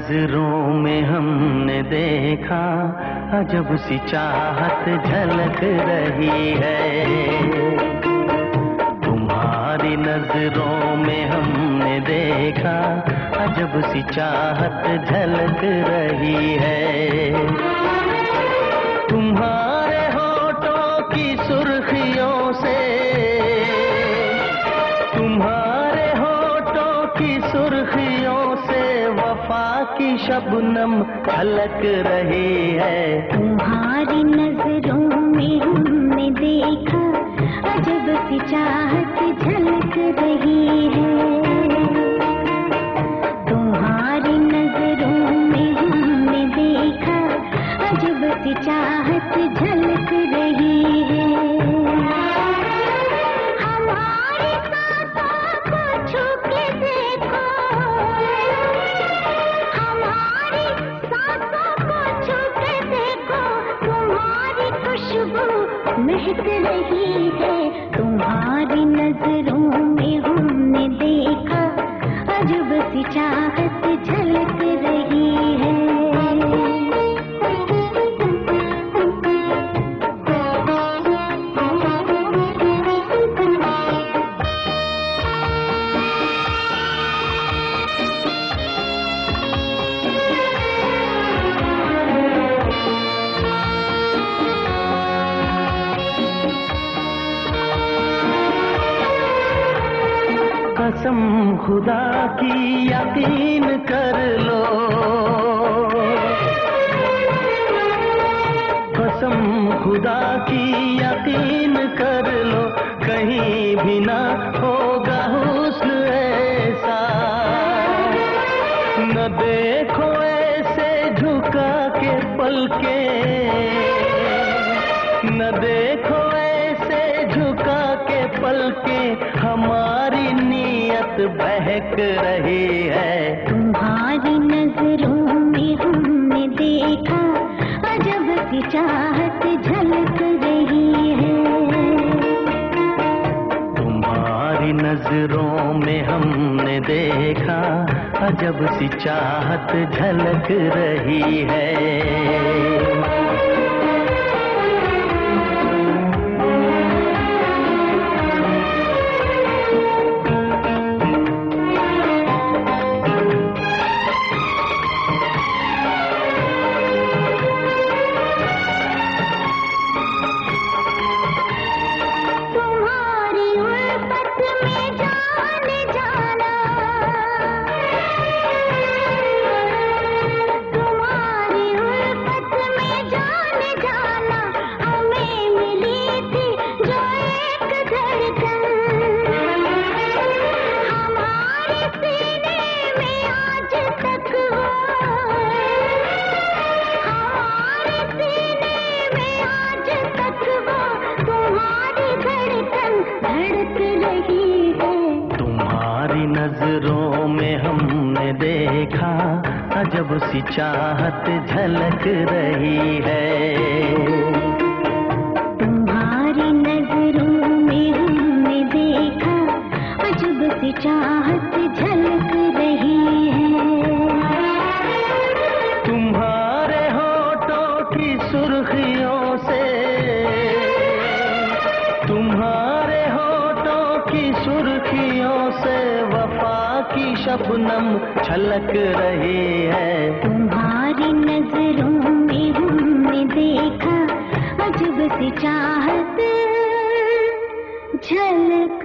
नजरों में हमने देखा अजब सी चाहत झलक रही है। तुम्हारी नजरों में हमने देखा अजब सी चाहत झलक रही है। तुम्हारे होठों की सुर्खियों से, तुम्हारे होठों की सुर्खियों से वफा की शबनम झलक रही है। तुम्हारी नजरों में हमने देखा अजब सी चाहत झलक रही है। तुम्हारी नजरों में हमने देखा अजब सी चाहत झलक रही है। हमारी सांसों को छू के देखो, हमारी सांसों को छू के देखो, तुम्हारी खुशबू महक रही है। तुम्हारी नजरों में हमने देखा अजब सी चाहत झलक रही है। कसम खुदा की यकीन कर लो, कसम खुदा की यकीन कर लो, कहीं भी ना होगा हुस्न ऐसा। न देखो ऐसे झुका के पलके, न देखो ऐसे झुका के पलके, हमारी नीयत बहक रही है। तुम्हारी नजरों में हमने देखा अजब सी चाहत झलक रही है। तुम्हारी नजरों में हमने देखा अजब सी चाहत झलक रही है। नजरों में हमने देखा अजब सी चाहत झलक रही है। तुम्हारी नजरों में हमने देखा अजब सी चाहत झलक रही है। तुम्हारे होठों की सुर्खियों से, तुम्हारे होठों की सुर्खियों से वफा की शबनम छलक रही है। तुम्हारी नजरों में हमने देखा अजब सी चाहत झलक